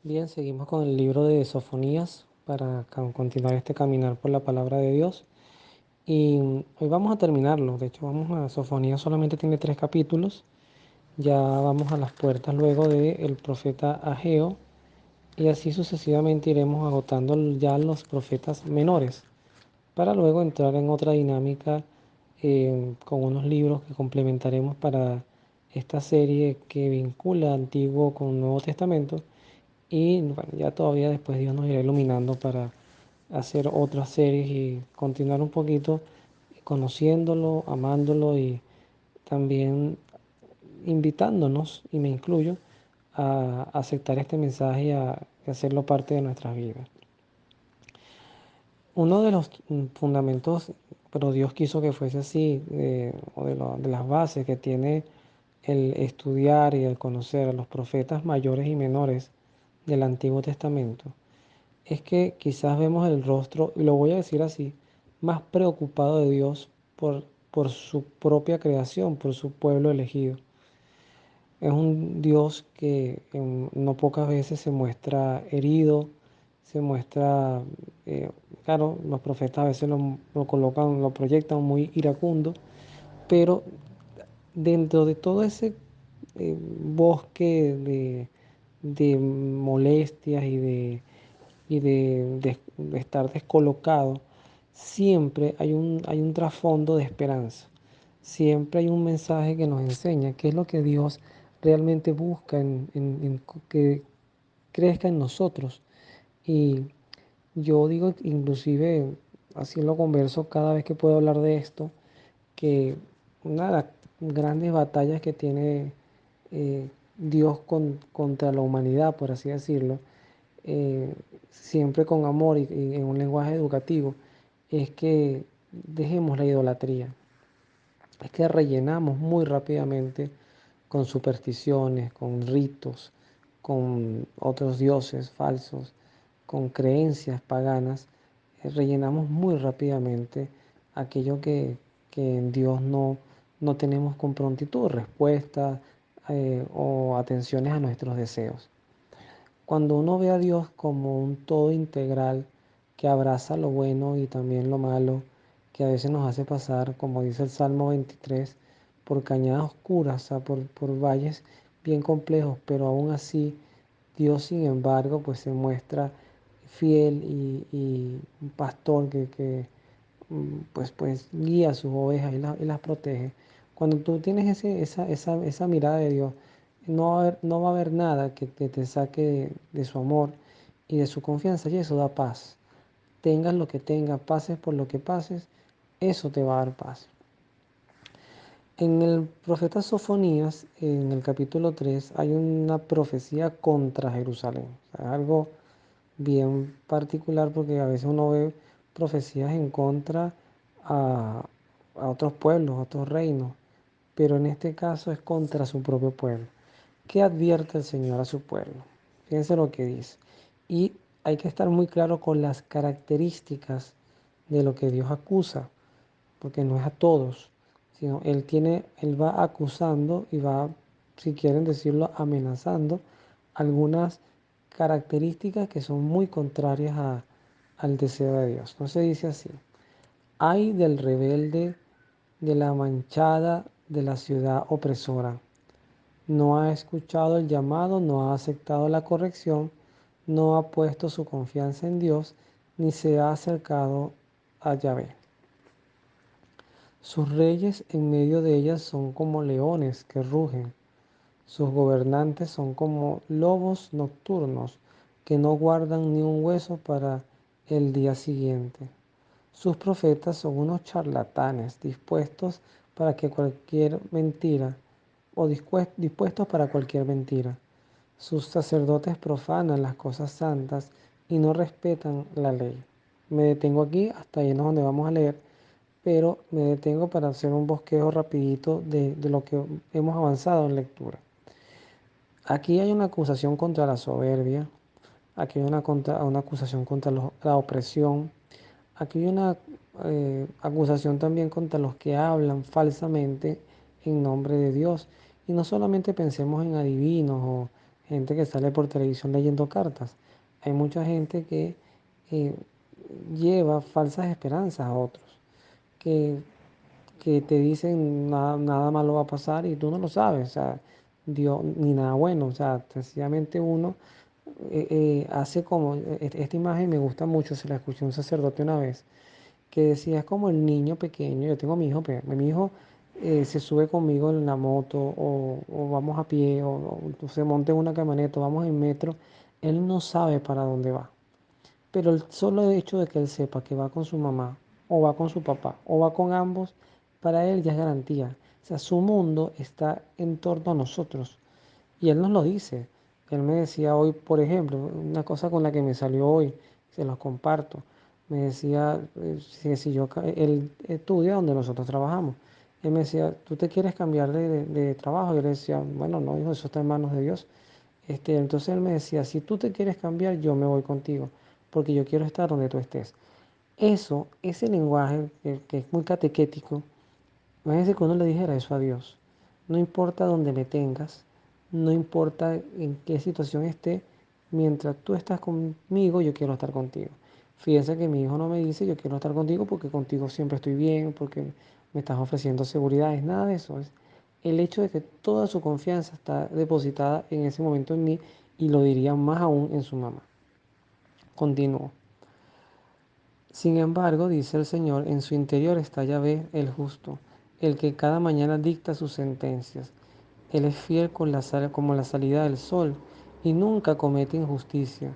Bien, seguimos con el libro de Sofonías para continuar este caminar por la palabra de Dios. Y hoy vamos a terminarlo. De hecho, vamos a Sofonías solamente tiene 3 capítulos. Ya vamos a las puertas luego del profeta Ageo. Y así sucesivamente iremos agotando ya los profetas menores. Para luego entrar en otra dinámica con unos libros que complementaremos para esta serie que vincula Antiguo con Nuevo Testamento. Y bueno, ya todavía después Dios nos irá iluminando para hacer otras series y continuar un poquito conociéndolo, amándolo y también invitándonos, y me incluyo, a aceptar este mensaje y hacerlo parte de nuestras vidas. Uno de los fundamentos, pero Dios quiso que fuese así, o de las bases que tiene el estudiar y el conocer a los profetas mayores y menores del Antiguo Testamento, es que quizás vemos el rostro, y lo voy a decir así, más preocupado de Dios por su propia creación, por su pueblo elegido. Es un Dios que en no pocas veces se muestra herido, se muestra, claro, los profetas a veces lo colocan, lo proyectan muy iracundo, pero dentro de todo ese bosque de molestias y de estar descolocado, siempre hay un trasfondo de esperanza. Siempre hay un mensaje que nos enseña qué es lo que Dios realmente busca que crezca en nosotros. Y yo digo, inclusive, así lo converso cada vez que puedo hablar de esto, que una de las grandes batallas que tiene Dios contra la humanidad, por así decirlo, eh, siempre con amor y en un lenguaje educativo, es que dejemos la idolatría. Es que rellenamos muy rápidamente con supersticiones, con ritos, con otros dioses falsos, con creencias paganas. Rellenamos muy rápidamente aquello que en Dios no tenemos con prontitud, respuestas o atenciones a nuestros deseos. Cuando uno ve a Dios como un todo integral que abraza lo bueno y también lo malo, que a veces nos hace pasar, como dice el Salmo 23, por cañadas oscuras, o sea, por valles bien complejos, pero aún así Dios, sin embargo, pues se muestra fiel y un pastor que guía a sus ovejas y las protege. Cuando tú tienes esa mirada de Dios, no va a haber nada que te saque de su amor y de su confianza, y eso da paz. Tengas lo que tengas, pases por lo que pases, eso te va a dar paz. En el profeta Sofonías, en el capítulo 3 hay una profecía contra Jerusalén. O sea, algo bien particular porque a veces uno ve profecías en contra a, a otros pueblos, a otros reinos, pero en este caso es contra su propio pueblo. ¿Qué advierte el Señor a su pueblo? Fíjense lo que dice. Y hay que estar muy claro con las características de lo que Dios acusa, porque no es a todos, sino Él va acusando y va, si quieren decirlo, amenazando algunas características que son muy contrarias al deseo de Dios. Entonces dice así: ay del rebelde, de la manchada, de la ciudad opresora. No ha escuchado el llamado, no ha aceptado la corrección, no ha puesto su confianza en Dios, ni se ha acercado a Yahvé. Sus reyes en medio de ellas son como leones que rugen. Sus gobernantes son como lobos nocturnos que no guardan ni un hueso para el día siguiente. Sus profetas son unos charlatanes dispuestos para que cualquier mentira o dispuestos para cualquier mentira. Sus sacerdotes profanan las cosas santas y no respetan la ley. Me detengo aquí, hasta ahí es donde vamos a leer, pero me detengo para hacer un bosquejo rapidito de lo que hemos avanzado en lectura. Aquí hay una acusación contra la soberbia, aquí hay una acusación contra la opresión, aquí hay una acusación también contra los que hablan falsamente en nombre de Dios. Y no solamente pensemos en adivinos o gente que sale por televisión leyendo cartas. Hay mucha gente que eh, lleva falsas esperanzas a otros, que, que te dicen nada malo va a pasar y tú no lo sabes, o sea, Dios, ni nada bueno, o sea, sencillamente uno hace como, esta imagen me gusta mucho, se la escuché a un sacerdote una vez, que decía, es como el niño pequeño, yo tengo mi hijo se sube conmigo en la moto o vamos a pie o se monta en una camioneta, o vamos en metro, él no sabe para dónde va, pero el solo hecho de que él sepa que va con su mamá o va con su papá o va con ambos, para él ya es garantía. O sea, su mundo está en torno a nosotros. Y él nos lo dice. Él me decía hoy, por ejemplo, una cosa con la que me salió hoy, se los comparto. Me decía, si yo, él estudia donde nosotros trabajamos. Él me decía, ¿tú te quieres cambiar de trabajo? Yo le decía, bueno, no, hijo, eso está en manos de Dios. Entonces él me decía, si tú te quieres cambiar, yo me voy contigo, porque yo quiero estar donde tú estés. Eso, ese lenguaje que es muy catequético, imagínense que uno le dijera eso a Dios. No importa dónde me tengas, no importa en qué situación esté, mientras tú estás conmigo, yo quiero estar contigo. Fíjense que mi hijo no me dice yo quiero estar contigo porque contigo siempre estoy bien, porque me estás ofreciendo seguridad, es nada de eso. Es el hecho de que toda su confianza está depositada en ese momento en mí y lo diría más aún en su mamá. Continúo. Sin embargo, dice el Señor, en su interior está Yahvé el justo, el que cada mañana dicta sus sentencias. Él es fiel como la salida del sol y nunca comete injusticia,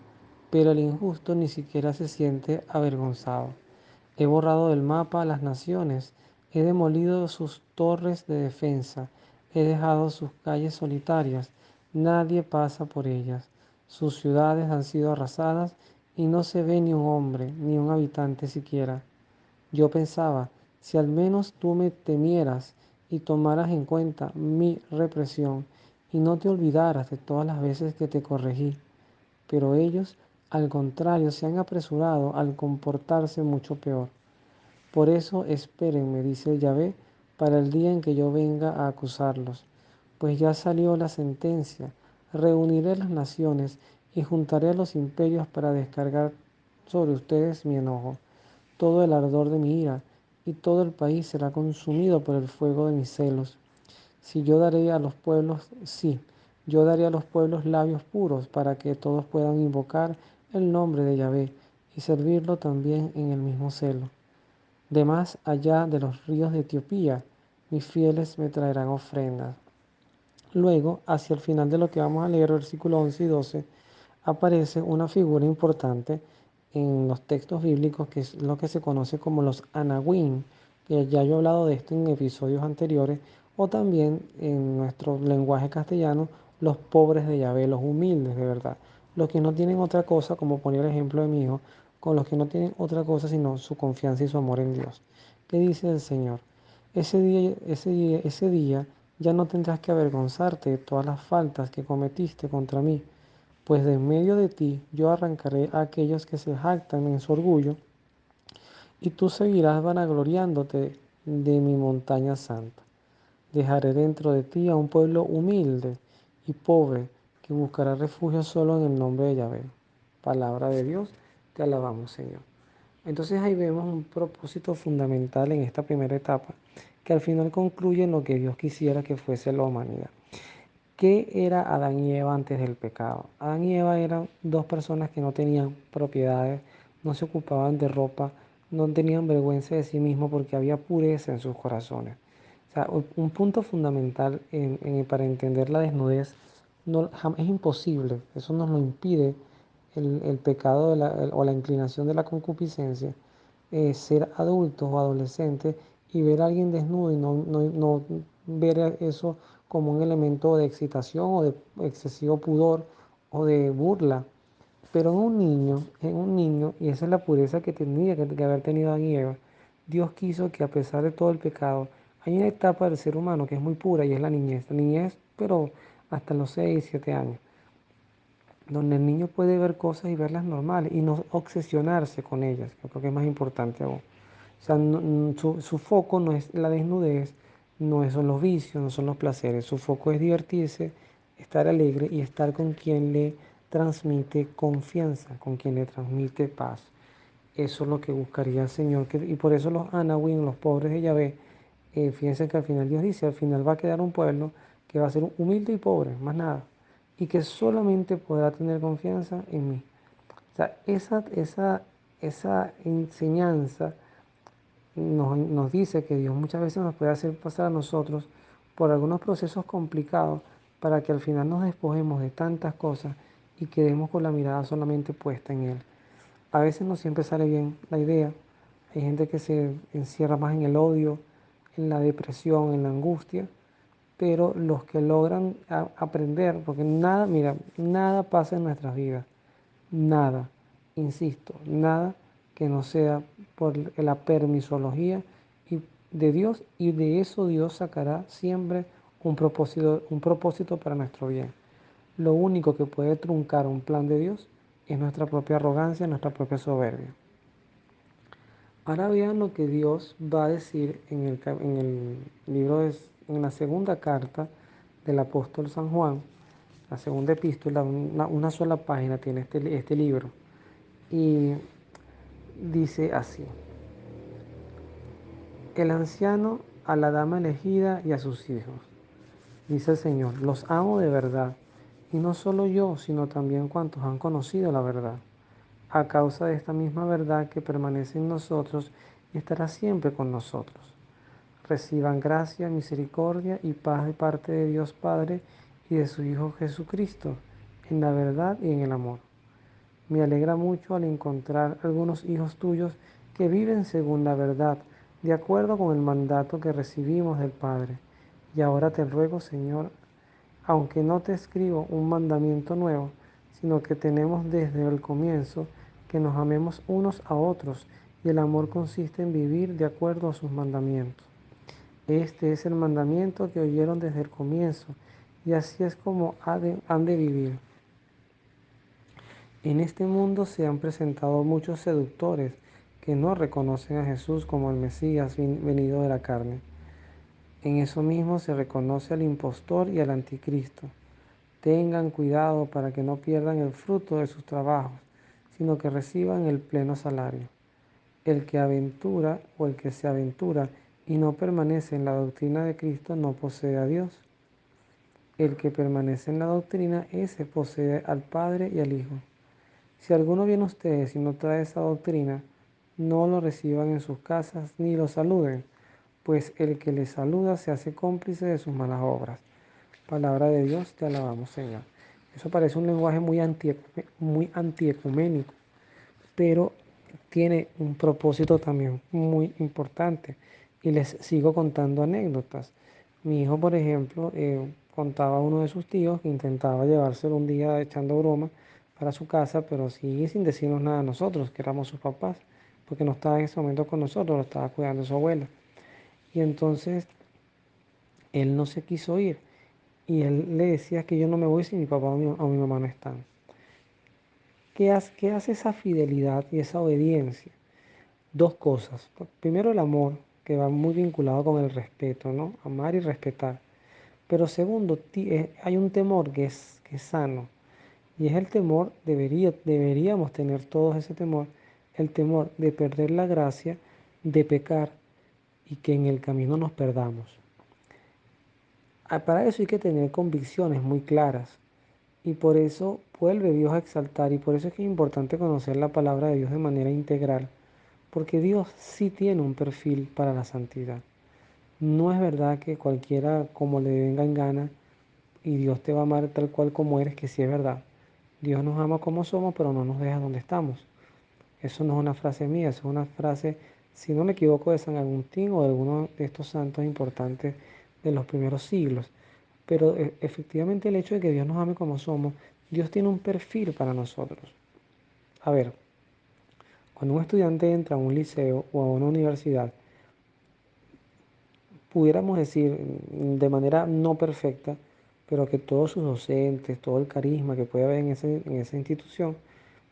pero el injusto ni siquiera se siente avergonzado. He borrado del mapa a las naciones, he demolido sus torres de defensa, he dejado sus calles solitarias, nadie pasa por ellas. Sus ciudades han sido arrasadas y no se ve ni un hombre, ni un habitante siquiera. Yo pensaba, si al menos tú me temieras y tomaras en cuenta mi represión y no te olvidaras de todas las veces que te corregí. Pero ellos, al contrario, se han apresurado al comportarse mucho peor. Por eso esperen, me dice Yahvé, para el día en que yo venga a acusarlos. Pues ya salió la sentencia. Reuniré las naciones y juntaré a los imperios para descargar sobre ustedes mi enojo, todo el ardor de mi ira, y todo el país será consumido por el fuego de mis celos. Si yo daré a los pueblos, sí, yo daré a los pueblos labios puros para que todos puedan invocar el nombre de Yahvé y servirlo también en el mismo celo. De más allá de los ríos de Etiopía, mis fieles me traerán ofrendas. Luego, hacia el final de lo que vamos a leer, versículos 11 y 12, aparece una figura importante en los textos bíblicos que es lo que se conoce como los anahuim, que ya yo he hablado de esto en episodios anteriores, o también en nuestro lenguaje castellano, los pobres de Yahvé, los humildes de verdad, los que no tienen otra cosa, como ponía el ejemplo de mi hijo, con los que no tienen otra cosa sino su confianza y su amor en Dios. ¿Qué dice el Señor? Ese día ya no tendrás que avergonzarte de todas las faltas que cometiste contra mí, pues de en medio de ti yo arrancaré a aquellos que se jactan en su orgullo, y tú seguirás vanagloriándote de mi montaña santa. Dejaré dentro de ti a un pueblo humilde y pobre que buscará refugio solo en el nombre de Yahvé. Palabra de Dios, te alabamos, Señor. Entonces ahí vemos un propósito fundamental en esta primera etapa, que al final concluye en lo que Dios quisiera que fuese la humanidad. ¿Qué era Adán y Eva antes del pecado? Adán y Eva eran dos personas que no tenían propiedades, no se ocupaban de ropa, no tenían vergüenza de sí mismos porque había pureza en sus corazones. O sea, un punto fundamental para entender la desnudez es imposible, eso nos lo impide el pecado o la inclinación de la concupiscencia, ser adultos o adolescentes y ver a alguien desnudo y no ver eso como un elemento de excitación o de excesivo pudor o de burla. Pero en un niño, y esa es la pureza que tendría que haber tenido Adán y Eva, Dios quiso que a pesar de todo el pecado, hay una etapa del ser humano que es muy pura y es la niñez, pero hasta los 6 7 años donde el niño puede ver cosas y verlas normales y no obsesionarse con ellas, que creo que es más importante aún. O sea, su foco no es la desnudez, son los vicios, no son los placeres, su foco es divertirse, estar alegre y estar con quien le transmite confianza, con quien le transmite paz. Eso es lo que buscaría el Señor. Y por eso los Anawin, los pobres de Yahvé, fíjense que al final Dios dice, al final va a quedar un pueblo que va a ser humilde y pobre, más nada. Y que solamente podrá tener confianza en mí. O sea, esa enseñanza nos dice que Dios muchas veces nos puede hacer pasar a nosotros por algunos procesos complicados para que al final nos despojemos de tantas cosas y quedemos con la mirada solamente puesta en Él. A veces no siempre sale bien la idea. Hay gente que se encierra más en el odio, en la depresión, en la angustia, pero los que logran aprender, porque nada, mira, nada pasa en nuestras vidas, nada, insisto, nada que no sea por la permisología de Dios, y de eso Dios sacará siempre un propósito para nuestro bien. Lo único que puede truncar un plan de Dios es nuestra propia arrogancia, nuestra propia soberbia. Ahora vean lo que Dios va a decir en el libro, en la segunda carta del apóstol San Juan, la segunda epístola, una sola página tiene este libro. Y dice así: el anciano a la dama elegida y a sus hijos. Dice el Señor, los amo de verdad, y no solo yo, sino también cuantos han conocido la verdad. A causa de esta misma verdad que permanece en nosotros y estará siempre con nosotros. Reciban gracia, misericordia y paz de parte de Dios Padre y de su Hijo Jesucristo, en la verdad y en el amor. Me alegra mucho al encontrar algunos hijos tuyos que viven según la verdad, de acuerdo con el mandato que recibimos del Padre. Y ahora te ruego, Señor, aunque no te escribo un mandamiento nuevo, sino que tenemos desde el comienzo que nos amemos unos a otros, y el amor consiste en vivir de acuerdo a sus mandamientos. Este es el mandamiento que oyeron desde el comienzo, y así es como han de vivir. En este mundo se han presentado muchos seductores que no reconocen a Jesús como el Mesías venido de la carne. En eso mismo se reconoce al impostor y al anticristo. Tengan cuidado para que no pierdan el fruto de sus trabajos, sino que reciban el pleno salario. El que aventura o el que se aventura y no permanece en la doctrina de Cristo no posee a Dios. El que permanece en la doctrina, ese posee al Padre y al Hijo. Si alguno viene a ustedes y no trae esa doctrina, no lo reciban en sus casas ni lo saluden, pues el que les saluda se hace cómplice de sus malas obras. Palabra de Dios, te alabamos, Señor. Eso parece un lenguaje muy antiecuménico, pero tiene un propósito también muy importante. Y les sigo contando anécdotas. Mi hijo, por ejemplo, contaba a uno de sus tíos que intentaba llevárselo un día echando broma para su casa, pero sí sin decirnos nada a nosotros, que éramos sus papás, porque no estaba en ese momento con nosotros, lo estaba cuidando su abuela. Y entonces él no se quiso ir. Y él le decía que yo no me voy si mi papá o mi mamá no están. ¿Qué hace esa fidelidad y esa obediencia? Dos cosas. Primero, el amor, que va muy vinculado con el respeto, ¿no? Amar y respetar. Pero segundo, hay un temor que es sano. Y es el temor, deberíamos tener todos ese temor, el temor de perder la gracia, de pecar y que en el camino nos perdamos. Para eso hay que tener convicciones muy claras. Y por eso vuelve Dios a exaltar, y por eso es que es importante conocer la palabra de Dios de manera integral, porque Dios sí tiene un perfil para la santidad. No es verdad que cualquiera como le venga en gana y Dios te va a amar tal cual como eres, que sí es verdad. Dios nos ama como somos, pero no nos deja donde estamos. Eso no es una frase mía, eso es una frase, si no me equivoco, de San Agustín o de alguno de estos santos importantes de los primeros siglos. Pero efectivamente el hecho de que Dios nos ame como somos, Dios tiene un perfil para nosotros. A ver, cuando un estudiante entra a un liceo o a una universidad, pudiéramos decir de manera no perfecta, pero que todos sus docentes, todo el carisma que puede haber en esa institución,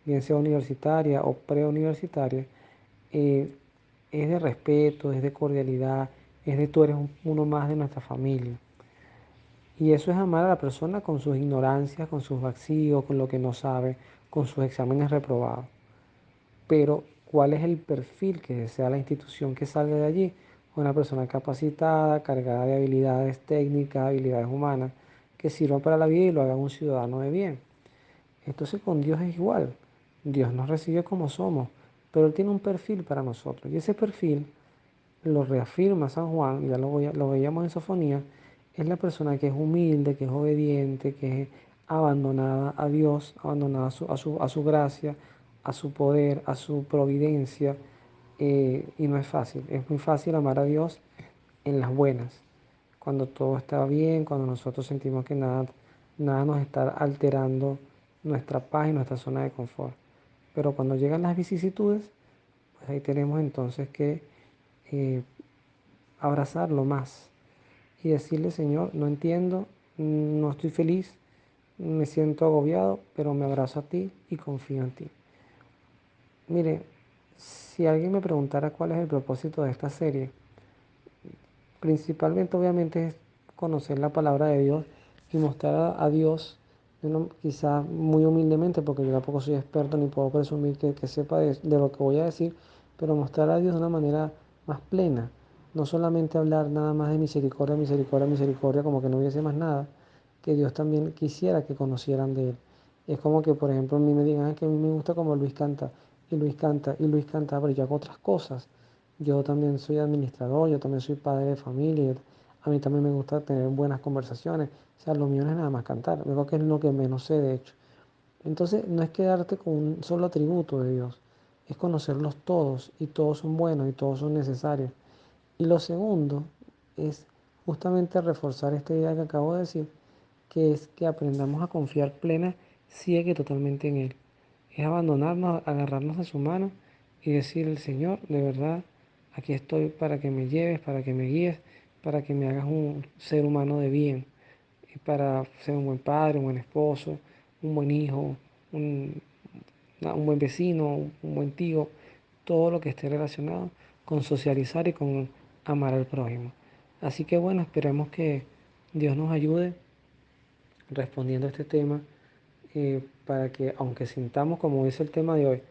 bien sea universitaria o preuniversitaria, eh, es de respeto, es de cordialidad, es de tú eres uno más de nuestra familia. Y eso es amar a la persona con sus ignorancias, con sus vacíos, con lo que no sabe, con sus exámenes reprobados. Pero, ¿cuál es el perfil que desea la institución que salga de allí? Una persona capacitada, cargada de habilidades técnicas, habilidades humanas, que sirvan para la vida y lo haga un ciudadano de bien. Entonces con Dios es igual. Dios nos recibe como somos, pero Él tiene un perfil para nosotros. Y ese perfil lo reafirma San Juan, ya lo veíamos en Sofonía, es la persona que es humilde, que es obediente, que es abandonada a Dios, abandonada a su gracia, a su poder, a su providencia. Y no es fácil, es muy fácil amar a Dios en las buenas, cuando todo está bien, cuando nosotros sentimos que nada nos está alterando nuestra paz y nuestra zona de confort. Pero cuando llegan las vicisitudes, pues ahí tenemos entonces que eh, abrazarlo más y decirle, Señor, no entiendo, no estoy feliz, me siento agobiado, pero me abrazo a ti y confío en ti. Mire, si alguien me preguntara cuál es el propósito de esta serie, principalmente obviamente es conocer la palabra de Dios y mostrar a Dios, quizás muy humildemente, porque yo tampoco soy experto ni puedo presumir que sepa de lo que voy a decir, pero mostrar a Dios de una manera más plena. No solamente hablar nada más de misericordia, misericordia, misericordia, como que no hubiese más nada, que Dios también quisiera que conocieran de Él. Es como que, por ejemplo, a mí me digan, "Ah, que a mí me gusta como Luis canta, y Luis canta, y Luis canta, pero yo hago otras cosas. Yo también soy administrador, yo también soy padre de familia, a mí también me gusta tener buenas conversaciones. O sea, lo mío no es nada más cantar, yo creo que es lo que menos sé de hecho. Entonces, no es quedarte con un solo atributo de Dios, es conocerlos todos y todos son buenos y todos son necesarios. Y lo segundo es justamente reforzar esta idea que acabo de decir, que es que aprendamos a confiar plena, ciega y totalmente en Él. Es abandonarnos, agarrarnos de su mano y decirle, Señor, de verdad, aquí estoy para que me lleves, para que me guíes, para que me hagas un ser humano de bien, y para ser un buen padre, un buen esposo, un buen hijo, un, un buen vecino, un buen tío, todo lo que esté relacionado con socializar y con amar al prójimo. Así que bueno, esperemos que Dios nos ayude respondiendo a este tema, para que aunque sintamos, como dice el tema de hoy,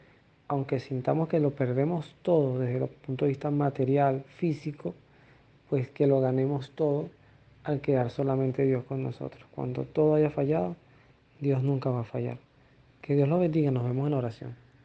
aunque sintamos que lo perdemos todo desde el punto de vista material, físico, pues que lo ganemos todo al quedar solamente Dios con nosotros. Cuando todo haya fallado, Dios nunca va a fallar. Que Dios lo bendiga, nos vemos en la oración.